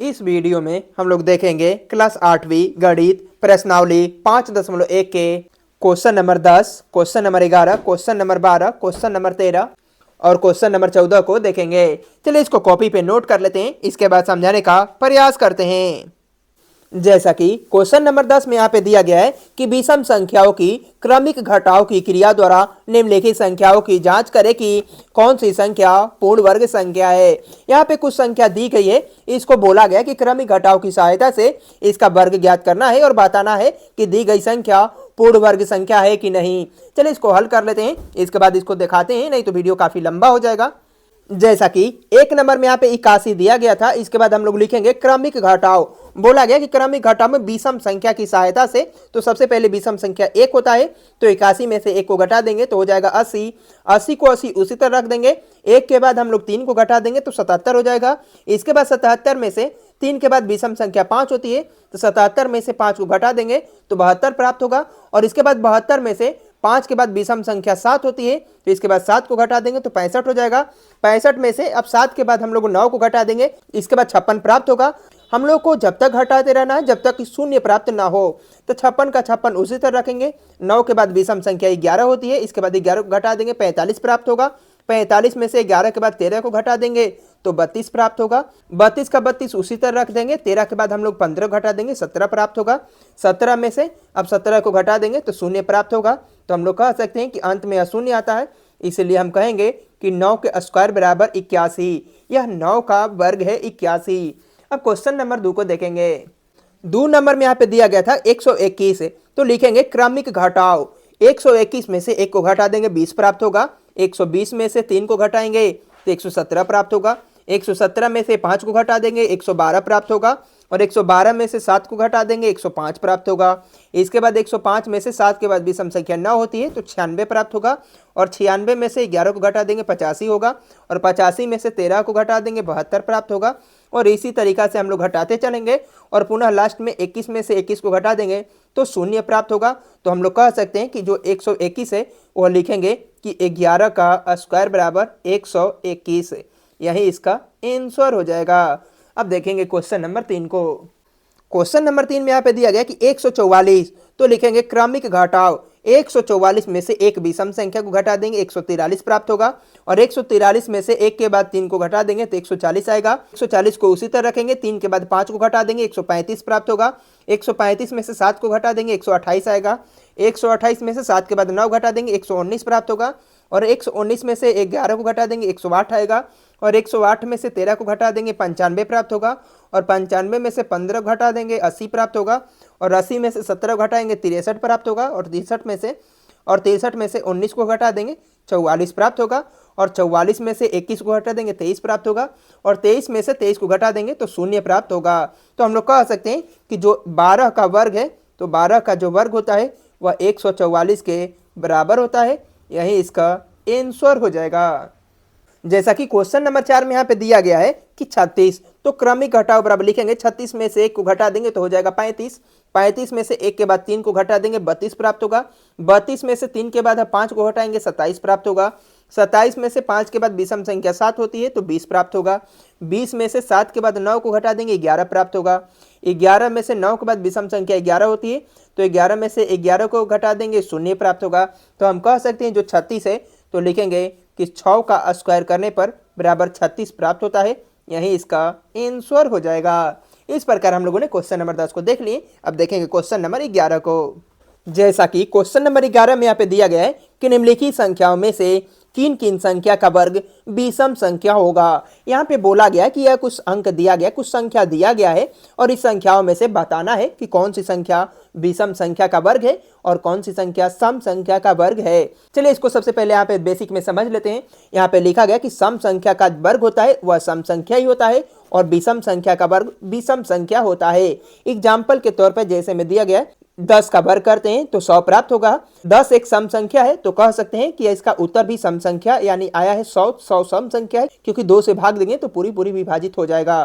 इस वीडियो में हम लोग देखेंगे क्लास 8वीं गणित प्रश्नावली 5.1 के question number 10, question number 11, question number 12, question number 13 और क्वेश्चन नंबर 14 को देखेंगे। चलिए इसको कॉपी पे नोट कर लेते हैं, इसके बाद समझाने का प्रयास करते हैं। जैसा कि क्वेश्चन नंबर 10 में यहाँ पे दिया गया है कि विषम संख्याओं की क्रमिक घटाव की क्रिया द्वारा निम्नलिखित संख्याओं की जांच करें कि कौन सी संख्या पूर्ण वर्ग संख्या है। यहाँ पे कुछ संख्या दी गई है, इसको बोला गया कि क्रमिक घटाव की सहायता से इसका वर्ग ज्ञात करना है और बताना है कि दी गई संख्या पूर्ण वर्ग संख्या है कि नहीं। चलिए इसको हल कर लेते हैं, इसके बाद इसको दिखाते हैं, नहीं तो वीडियो काफी लंबा हो जाएगा। जैसा कि एक नंबर में यहाँ पे 81 दिया गया था, इसके बाद हम लोग लिखेंगे क्रमिक घटाव। बोला गया कि क्रमिक घटाव में विषम संख्या की सहायता से, तो सबसे पहले विषम संख्या 1 होता है, तो 81 में से 1 को घटा देंगे तो हो जाएगा 80। 80 को 80 उसी तरह रख देंगे। 1 के बाद हम लोग 3 को घटा देंगे तो 77 हो जाएगा। इसके बाद 77 में से 3 के बाद विषम संख्या 5 होती है, तो 77 में से 5 को घटा देंगे तो 72 प्राप्त होगा। और इसके बाद 72 में से 5 के बाद विषम संख्या 7 होती है, तो इसके बाद 7 को घटा देंगे तो 65 हो जाएगा। 65 में से अब 7 के बाद हम लोग 9 को घटा देंगे, इसके बाद 56 प्राप्त होगा। हम लोग को जब तक घटाते रहना है जब तक शून्य प्राप्त ना हो, तो 56 का 56 उसी तरह रखेंगे। 9 के बाद विषम संख्या 11 होती है, इसके बाद 11 को घटा देंगे 45 प्राप्त होगा। 45 में से 11 के बाद 13 को घटा देंगे तो 32 प्राप्त होगा। 32 का 32 उसी तरह रख देंगे। 13 के बाद हम लोग 15 घटा देंगे 17 प्राप्त होगा। 17 में से अब 17 को घटा देंगे तो शून्य प्राप्त होगा। तो हम लोग कह सकते हैं कि अंत में अशून्य आता है, इसलिए हम कहेंगे कि 9 के स्क्वायर बराबर 81। यह 9 का वर्ग है 81। अब क्वेश्चन नंबर 2 को देखेंगे। 2 नंबर में यहाँ पे दिया गया था 121, तो लिखेंगे क्रमिक घटाव। 121 में से 1 को घटा देंगे 20 प्राप्त होगा। 120 में से 3 को घटाएंगे तो 117 प्राप्त होगा। 117 में से 5 को घटा देंगे 112 प्राप्त होगा। और 112 में से 7 को घटा देंगे 105 प्राप्त होगा। इसके बाद 105 में से 7 के बाद विषम संख्या 9 होती है, तो 96 प्राप्त होगा। और 96 में से 11 को घटा देंगे 85 होगा। और 85 में से 13 को घटा देंगे 72 प्राप्त होगा। और इसी तरीका से हम लोग घटाते चलेंगे और पुनः लास्ट में 21 में से 21 को घटा देंगे तो शून्य प्राप्त होगा। तो हम लोग कह सकते हैं कि जो 121 है वह लिखेंगे कि 11 का स्क्वायर बराबर 121। यही इसका आंसर हो जाएगा। अब देखेंगे क्वेश्चन नंबर 3 को। क्वेश्चन नंबर 3 में यहाँ पे दिया गया कि 144, तो लिखेंगे क्रमिक घटाव। 144 में से एक विषम संख्या को घटा देंगे 143 प्राप्त होगा। और 143 में से 1 के बाद 3 को घटा देंगे तो 140 आएगा। 140 को उसी तरह रखेंगे। 3 के बाद 5 को घटा देंगे 135 प्राप्त होगा। 135 में से 7 को घटा देंगे 128 आएगा। 128 में से 7 के बाद 9 घटा देंगे 119 प्राप्त होगा। और 119 में से 11 को घटा देंगे 108 आएगा। और 108 में से 13 को घटा देंगे 95 प्राप्त होगा। और 95 में से 15 घटा देंगे 80 प्राप्त होगा। और 80 में से 17 घटाएंगे 63 प्राप्त होगा। और 63 में से 19 को घटा देंगे 44 प्राप्त होगा। और 44 में से 21 को घटा देंगे 23 प्राप्त होगा। और 23 में से 23 को घटा देंगे तो शून्य प्राप्त होगा। तो हम लोग कह सकते हैं कि जो 12 का वर्ग है, तो 12 का जो वर्ग होता है वह 144 के बराबर होता है। यही इसका आंसर हो जाएगा। जैसा कि क्वेश्चन नंबर 4 में यहाँ पे दिया गया है कि 36, तो क्रमिक घटाव बराबर लिखेंगे 36 में से 1 को घटा देंगे तो हो जाएगा 35। 35 में से 1 के बाद 3 को घटा देंगे 32 प्राप्त होगा। 32 में से 3 के बाद 5 को घटाएंगे 27 प्राप्त होगा। 27 में से 5 के बाद विषम संख्या 7 होती है, तो 20 प्राप्त होगा। 20 में से 7 के बाद 9 को घटा देंगे 11 प्राप्त होगा। 11 में से 9 के बाद विषम संख्या 11 होती है, तो 11 में से 11 को घटा देंगे शून्य प्राप्त होगा। तो हम कह सकते हैं जो 36 है, तो लिखेंगे कि 6 का स्क्वायर करने पर बराबर 36 प्राप्त होता है। यही इसका आंसर हो जाएगा। इस प्रकार हम लोगों ने क्वेश्चन नंबर 10 को देख लिए। अब देखेंगे क्वेश्चन नंबर 11 को। जैसा कि क्वेश्चन नंबर 11 में यहाँ पे दिया गया है कि निम्नलिखित संख्याओं में से किन किन संख्या का वर्ग विषम संख्या होगा। यहाँ पे बोला गया कि यह कुछ अंक दिया गया, कुछ संख्या दिया गया है और इस संख्याओं में से बताना है कि कौन सी संख्या विषम संख्या का वर्ग है और कौन सी संख्या सम संख्या का वर्ग है। चलिए इसको सबसे पहले यहाँ पे बेसिक में समझ लेते हैं। यहाँ पे लिखा गया कि सम संख्या का वर्ग होता है वह सम संख्या ही होता है और विषम संख्या का वर्ग विषम संख्या होता है। एग्जाम्पल के तौर पर जैसे में दिया गया 10 का वर्ग करते हैं तो 100 प्राप्त होगा। 10 एक सम संख्या है, तो कह सकते हैं कि इसका उत्तर भी सम संख्या यानी आया है 100। 100 सम संख्या है क्योंकि 2 से भाग देंगे तो पूरी पूरी विभाजित हो जाएगा।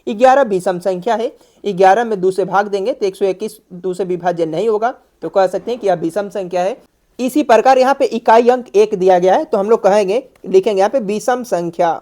11 विषम संख्या है, 11 में 2 से भाग देंगे तो 121 2 से विभाज्य नहीं होगा, तो कह सकते हैं कि यह विषम संख्या है। इसी प्रकार यहाँ पे इकाई अंक 1 दिया गया है, तो हम लोग कहेंगे लिखेंगे यहाँ पे विषम संख्या।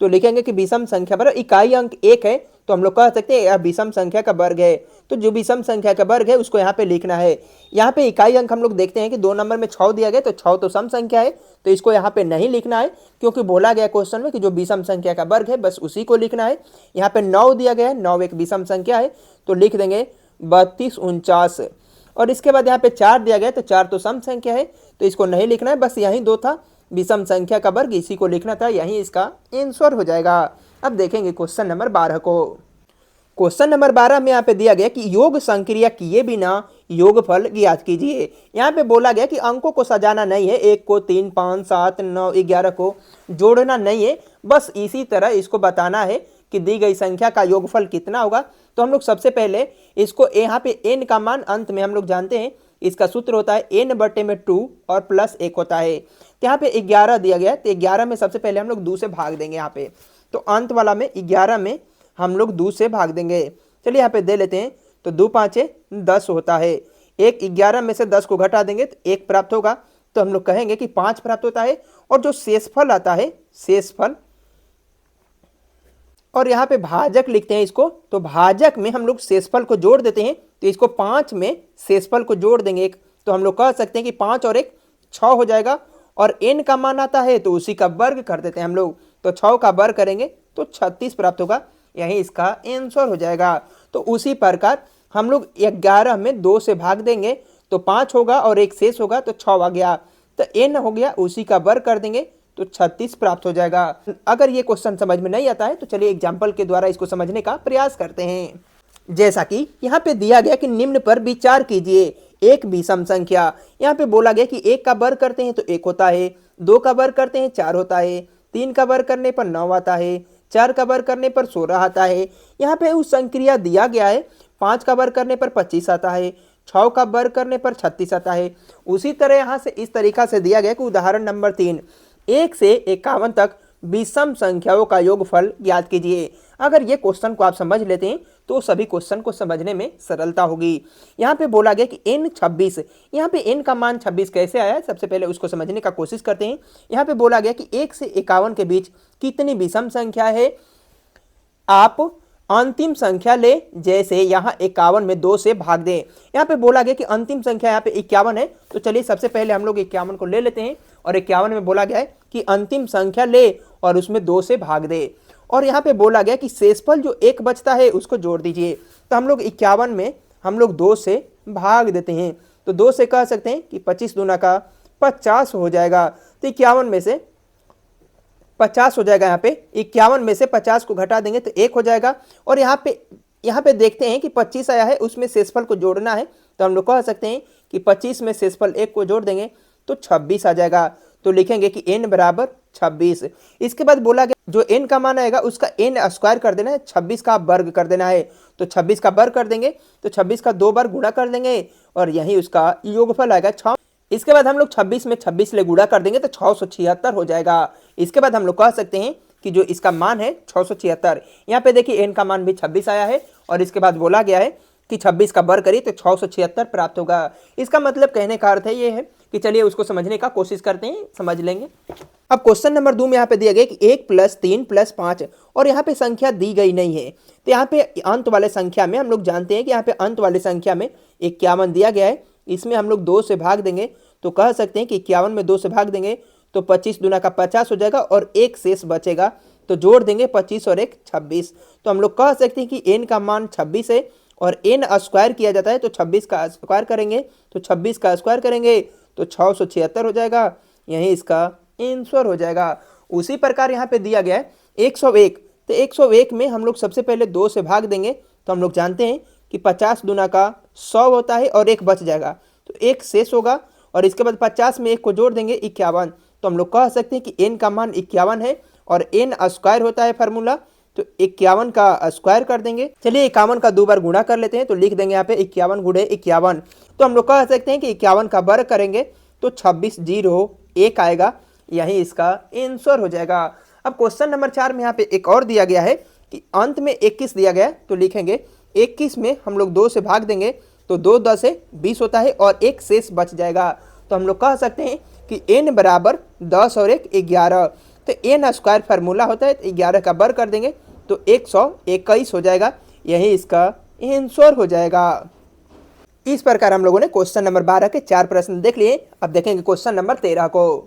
तो लिखेंगे कि विषम संख्या पर इकाई अंक 1 है, तो हम लोग कह सकते हैं यह विषम संख्या का वर्ग है। तो जो विषम संख्या का वर्ग है उसको यहाँ पे लिखना है। यहाँ पे इकाई अंक हम लोग देखते हैं कि 2 नंबर में 6 दिया गया, तो 6 तो सम संख्या है, तो इसको यहाँ पे नहीं लिखना है, क्योंकि बोला गया क्वेश्चन में कि जो विषम संख्या का वर्ग है बस उसी को लिखना है। यहाँ पे 9 दिया गया है, 9 एक विषम संख्या है, तो लिख देंगे 32 49। और इसके बाद यहाँ पे 4 दिया गया, तो 4 तो सम संख्या है, तो इसको नहीं लिखना है, बस यही 2 था विषम संख्या का वर्ग, इसी को लिखना था, यही इसका आंसर हो जाएगा। अब देखेंगे क्वेश्चन नंबर 12 को। क्वेश्चन नंबर 12 में यहाँ पे दिया गया कि योग संक्रिया किए बिना योगफल ज्ञात कीजिए। यहाँ पे बोला गया कि अंकों को सजाना नहीं है, 1 को 3 5 7 9 11 को जोड़ना नहीं है, बस इसी तरह इसको बताना है कि दी गई संख्या का योगफल कितना होगा। तो हम लोग सबसे पहले इसको यहाँ पे n का मान अंत में हम लोग जानते हैं, इसका सूत्र होता है n बटे में 2 और प्लस 1 होता है। तो यहाँ पे 11 दिया गया है, तो 11 में सबसे पहले हम लोग 2 से भाग देंगे यहाँ पे, तो अंत वाला में 11 में हम लोग 2 से भाग देंगे। चलिए यहाँ पे दे लेते हैं, तो 2 5 10 होता है, एक 11 में से 10 को घटा देंगे तो 1 प्राप्त होगा, तो हम लोग कहेंगे कि 5 प्राप्त होता है। और जो शेषफल आता है, शेषफल, और यहाँ पे भाजक लिखते हैं इसको, तो भाजक में हम लोग शेषफल को जोड़ देते हैं, तो इसको 5 में शेषफल को जोड़ देंगे एक, तो हम लोग कह सकते हैं कि 5 और 1 6 हो जाएगा। और n का मान आता है तो उसी का वर्ग कर देते हैं हम लोग, तो 6 का वर्ग करेंगे तो 36 प्राप्त होगा, यही इसका आंसर हो जाएगा। तो उसी प्रकार हम लोग 11 में 2 से भाग देंगे तो 5 होगा और 1 शेष होगा, तो 6 आ गया, तो n हो गया, उसी का वर्ग कर देंगे तो 36 प्राप्त हो जाएगा। अगर ये क्वेश्चन समझ में नहीं आता है तो चलिए एग्जाम्पल के द्वारा इसको समझने का प्रयास करते हैं। जैसा कि यहाँ पे दिया गया कि निम्न पर विचार कीजिए, एक विषम संख्या। यहाँ पे बोला गया कि 1 का वर्ग करते हैं तो 1 होता है, 2 का वर्ग करते हैं 4 होता है, 3 का वर्ग करने पर 9 आता है, 4 का वर्ग करने पर 16 आता है। यहाँ पे उस संक्रिया दिया गया है, 5 का वर्ग करने पर 25 आता है, 6 का वर्ग करने पर 36 आता है। उसी तरह यहाँ से इस तरीका से दिया गया कि उदाहरण नंबर 3, 1 से 51 तक विषम संख्याओं का योगफल ज्ञात कीजिए। अगर ये क्वेश्चन को आप समझ लेते हैं तो सभी क्वेश्चन को समझने में सरलता होगी। यहाँ पे बोला गया कि n 26, यहाँ पे n का मान 26 कैसे आया है, सबसे पहले उसको समझने का कोशिश करते हैं। यहाँ पे बोला गया कि 1 से 51 के बीच कितनी विषम संख्या है, आप अंतिम संख्या ले, जैसे यहाँ 51 में 2 से भाग दें। यहाँ पे बोला गया कि अंतिम संख्या यहाँ पे 51 है, तो चलिए सबसे पहले हम लोग 51 को ले लेते हैं, और 51 में बोला गया है कि अंतिम संख्या ले और उसमें 2 से भाग दे। और यहाँ पे बोला गया कि शेषफल जो 1 बचता है उसको जोड़ दीजिए, तो हम लोग 51 में हम लोग 2 से भाग देते हैं, तो 2 से कह सकते हैं कि 25 दूना का 50 हो जाएगा। तो 51 में से 50 हो जाएगा, यहाँ पे 51 में से 50 को घटा देंगे तो 1 हो जाएगा। और यहाँ पे देखते हैं कि 25 आया है, उसमें शेषफल को जोड़ना है, तो हम लोग कह सकते हैं कि 25 में शेषफल 1 को जोड़ देंगे तो 26 आ जाएगा, तो लिखेंगे कि n बराबर 26। इसके बाद बोला गया जो n का मान आएगा उसका n स्क्वायर कर देना है, 26 का वर्ग कर देना है, तो 26 का वर्ग कर देंगे तो 26 का 2 बार गुणा कर देंगे और यही उसका योगफल आएगा 6। इसके बाद हम लोग 26 में 26 ले गुणा कर देंगे तो 676 हो जाएगा। इसके बाद हम लोग कह सकते हैं कि जो इसका मान है 676, यहाँ पे देखिए n का मान भी 26 आया है, और इसके बाद बोला गया है कि 26 का वर्ग करिए तो 676 प्राप्त होगा। इसका मतलब कहने का अर्थ है ये है कि चलिए उसको समझने का कोशिश करते हैं, समझ लेंगे। अब क्वेश्चन नंबर 2 में यहाँ पे दिया गया कि 1 + 3 + 5, और यहाँ पे संख्या दी गई नहीं है, तो यहाँ पे अंत वाले संख्या में हम लोग जानते हैं कि यहाँ पे अंत वाले संख्या में 51 दिया गया है, इसमें हम लोग 2 से भाग देंगे, तो कह सकते हैं कि 51 में 2 से भाग देंगे तो 25 दूना का 50 हो जाएगा और 1 शेष बचेगा, तो जोड़ देंगे 25 और 1 26। तो हम लोग कह सकते हैं कि n का मान 26 है, और n स्क्वायर किया जाता है तो 26 का स्क्वायर करेंगे, तो 26 का स्क्वायर करेंगे तो 676 हो जाएगा, यही इसका आंसर हो जाएगा। उसी प्रकार यहाँ पे दिया गया है 101, तो 101 में हम लोग सबसे पहले 2 से भाग देंगे, तो हम लोग जानते हैं कि 50 दूना का 100 होता है और 1 बच जाएगा, तो 1 शेष होगा, और इसके बाद 50 में 1 को जोड़ देंगे 51, तो हम लोग कह सकते हैं कि n का मान 51 है, और n स्क्वायर होता है फार्मूला, तो 51 का स्क्वायर कर देंगे। चलिए 51 का 2 बार गुणा कर लेते हैं, तो लिख देंगे यहाँ पे 51 गुणे 51, तो हम लोग कह सकते हैं कि 51 का वर्ग करेंगे तो 26 0 1 आएगा, यही इसका आंसर हो जाएगा। अब क्वेश्चन नंबर 4 में यहाँ पे एक और दिया गया है कि अंत में 21 दिया गया है, तो लिखेंगे 21 में हम लोग 2 से भाग देंगे तो 2 10 है 20 होता है, और 1 शेष बच जाएगा, तो हम लोग कह सकते हैं कि n बराबर 10 और 1 11। तो एन स्क्वायर फार्मूला होता है, तो 11 का वर्ग कर देंगे तो 121 हो जाएगा, यही इसका आंसर हो जाएगा। इस प्रकार हम लोगों ने क्वेश्चन नंबर 12 के 4 प्रश्न देख लिए। अब देखेंगे क्वेश्चन नंबर 13 को।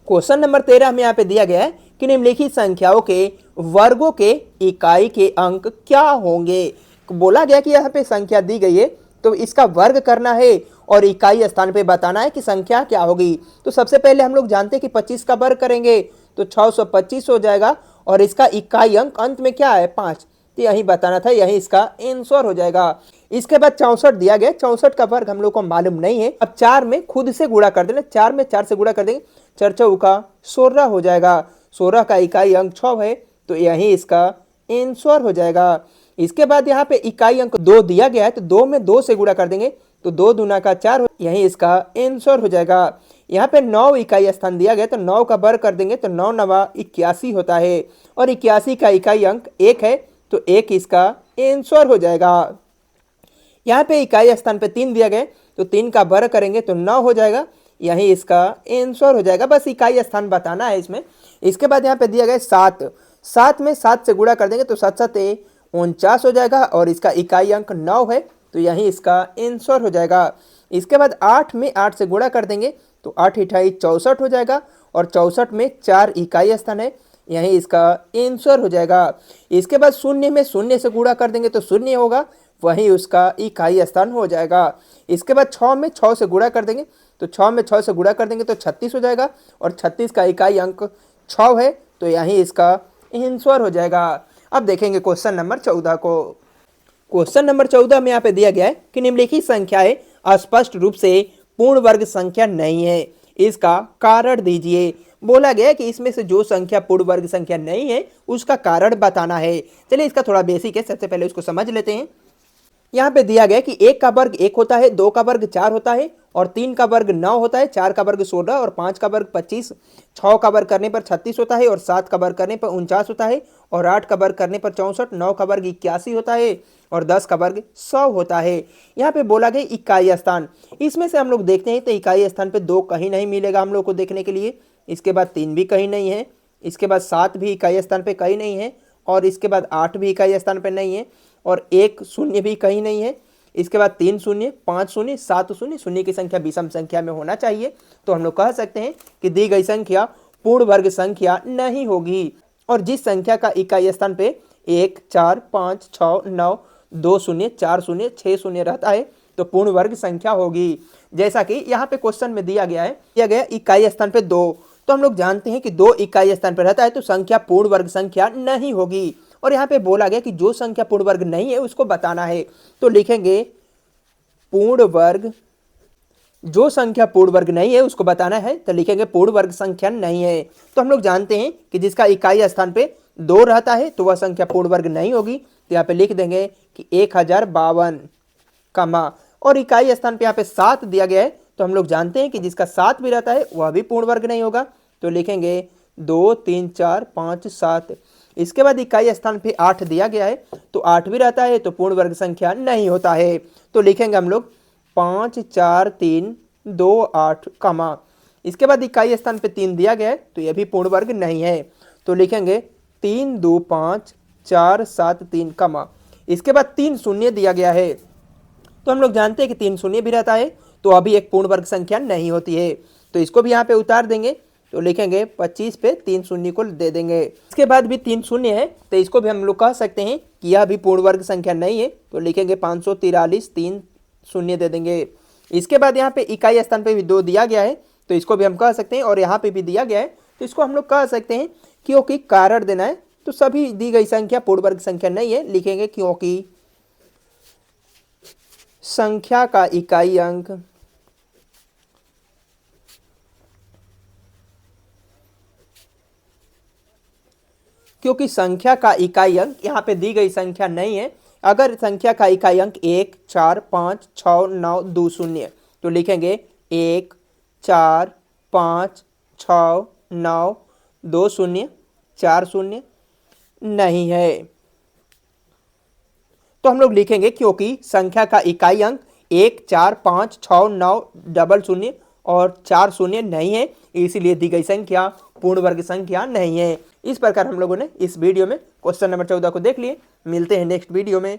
क्वेश्चन नंबर 13 हमें यहाँ पे दिया गया है कि निम्नलिखित संख्याओं के वर्गों के इकाई के अंक क्या होंगे। बोला गया कि यहाँ पे संख्या दी गई है तो इसका वर्ग करना है और इकाई स्थान पे बताना है कि संख्या क्या होगी। तो सबसे पहले हम लोग जानते हैं कि 25 का वर्ग करेंगे तो 625 हो जाएगा और इसका इकाई अंक अंत में क्या है 5, तो यही बताना था, यही इसका आंसर हो जाएगा। इसके बाद 64 दिया गया, 64 का वर्ग हम लोग को मालूम नहीं है। अब 4 में खुद से गुणा कर देना, 4 में 4 से गुणा कर देंगे, 4 चौका 16 हो जाएगा। 16 का इकाई अंक 6 है तो यही इसका आंसर हो जाएगा। इसके बाद यहाँ पे इकाई अंक 2 दिया गया है तो 2 में 2 से गुणा कर देंगे तो 2 दूना का 4, यही इसका आंसर हो जाएगा। यहाँ पे 9 इकाई स्थान दिया गया तो 9 का वर्ग कर देंगे तो 9 नवा 81 होता है और 81 का इकाई अंक 1 है तो 1 इसका आंसर हो जाएगा। यहाँ पे इकाई स्थान पे 3 दिया गया तो 3 का वर्ग करेंगे तो 9 हो जाएगा, यही इसका आंसर हो जाएगा। बस इकाई स्थान बताना है इसमें। इसके बाद यहाँ पे दिया गया 7, 7 में 7 से गुणा कर देंगे तो 7 7 49 हो जाएगा और इसका इकाई अंक 9 है तो यही इसका आंसर हो जाएगा। इसके बाद 8 में 8 से गुणा कर देंगे तो 8 8 64 हो जाएगा और 64 में 4 इकाई स्थान है, यही इसका आंसर हो जाएगा। इसके बाद 0 में 0 से गुणा कर देंगे तो 0 होगा, वही उसका इकाई स्थान हो जाएगा। इसके बाद 6 में 6 से गुणा कर देंगे तो 6 में 6 से गुणा कर देंगे तो 36 हो जाएगा और 36 का इकाई अंक 6 है तो यही इसका आंसर हो जाएगा। अब देखेंगे क्वेश्चन नंबर 14 को। क्वेश्चन नंबर 14 में यहाँ पे दिया गया है कि निम्नलिखित संख्याएं स्पष्ट रूप से पूर्ण वर्ग संख्या नहीं है, इसका कारण दीजिए। बोला गया है कि इसमें से जो संख्या पूर्ण वर्ग संख्या नहीं है उसका कारण बताना है। चलिए इसका थोड़ा बेसिक है, सबसे पहले उसको समझ लेते हैं। यहाँ पे दिया गया कि 1 का वर्ग 1 होता है, 2 का वर्ग 4 होता है और 3 का वर्ग 9 होता है, 4 का वर्ग 16 और 5 का वर्ग 25, 6 का वर्ग करने पर 36 होता है और 7 का वर्ग करने पर 49 होता है और 8 का वर्ग करने पर 64, 9 का वर्ग 81 होता है और 10 का वर्ग 100 होता है। यहाँ पे बोला गया इकाई स्थान, इसमें से हम लोग देखते हैं तो इकाई स्थान पे 2 कहीं नहीं मिलेगा हम लोग को देखने के लिए। इसके बाद 3 भी कहीं नहीं है, इसके बाद 7 भी इकाई स्थान पे कहीं नहीं है और इसके बाद 8 भी इकाई स्थान पे नहीं है और 1 शून्य भी कहीं नहीं है। इसके बाद 3 शून्य, 5 शून्य, 7 शून्य, शून्य की संख्या विषम संख्या में होना चाहिए। तो हम लोग कह सकते हैं कि दी गई संख्या पूर्ण वर्ग संख्या नहीं होगी। और जिस संख्या का इकाई स्थान पे 1, 4, 5, 6, 9, 2 शून्य, 4 शून्य, 6 शून्य रहता है तो पूर्ण वर्ग संख्या होगी। जैसा कि यहाँ पे क्वेश्चन में दिया गया इकाई स्थान पे 2, तो हम लोग जानते हैं कि 2 इकाई स्थान पर रहता है तो संख्या पूर्ण वर्ग संख्या नहीं होगी। और यहाँ पे बोला गया कि जो संख्या पूर्ण वर्ग नहीं है उसको बताना है, तो लिखेंगे पूर्ण वर्ग, जो संख्या पूर्ण वर्ग नहीं है उसको बताना है तो लिखेंगे पूर्ण वर्ग संख्या नहीं है। तो हम लोग जानते हैं कि जिसका इकाई स्थान पे 2 रहता है तो वह संख्या पूर्ण वर्ग नहीं होगी, तो यहाँ पे लिख देंगे कि 1052 कमा, और इकाई स्थान पे यहाँ पे 7 दिया गया है तो हम लोग जानते हैं कि जिसका 7 भी रहता है वह भी पूर्ण वर्ग नहीं होगा, तो लिखेंगे 2, 3, 4, 5, 7। इसके बाद इकाई स्थान पे 8 दिया गया है तो 8 भी रहता है तो पूर्ण वर्ग संख्या नहीं होता है, तो लिखेंगे हम लोग 5, 4, 3, 2, 8 कमा। इसके बाद इकाई स्थान पे 3 दिया गया है तो यह भी पूर्ण वर्ग नहीं है, तो लिखेंगे 3, 2, 5, 4, 7, 3 कमा। इसके बाद 3 शून्य दिया गया है तो हम लोग जानते हैं कि 3 शून्य भी रहता है तो अभी एक पूर्ण वर्ग संख्या नहीं होती है, तो इसको भी यहाँ पे उतार देंगे तो लिखेंगे 25 पे 3 शून्य को दे देंगे। इसके बाद भी 3 शून्य है तो इसको भी हम लोग कह सकते हैं कि यह भी पूर्ण वर्ग संख्या नहीं है, तो लिखेंगे 543 3 शून्य दे देंगे। इसके बाद यहाँ पे इकाई स्थान पे भी 2 दिया गया है तो इसको भी हम कह सकते हैं और यहाँ पे भी दिया गया है तो इसको हम लोग कह सकते हैं क्योंकि कारण देना है तो सभी दी गई संख्या पूर्ण वर्ग संख्या नहीं है, लिखेंगे क्योंकि संख्या का इकाई अंक क्योंकि संख्या का इकाई अंक यहाँ पे दी गई संख्या नहीं है। अगर संख्या का इकाई अंक 1, 4, 5, 6, 9, 2 शून्य तो लिखेंगे 1, 4, 5, 6, 9, 2 शून्य, 4 शून्य नहीं है, तो हम लोग लिखेंगे क्योंकि संख्या का इकाई अंक 1, 4, 5, 6, 9 डबल शून्य और 4 शून्य नहीं है, इसीलिए दी गई संख्या पूर्ण वर्ग संख्या नहीं है। इस प्रकार हम लोगों ने इस वीडियो में क्वेश्चन नंबर 14 को देख लिए। मिलते हैं नेक्स्ट वीडियो में।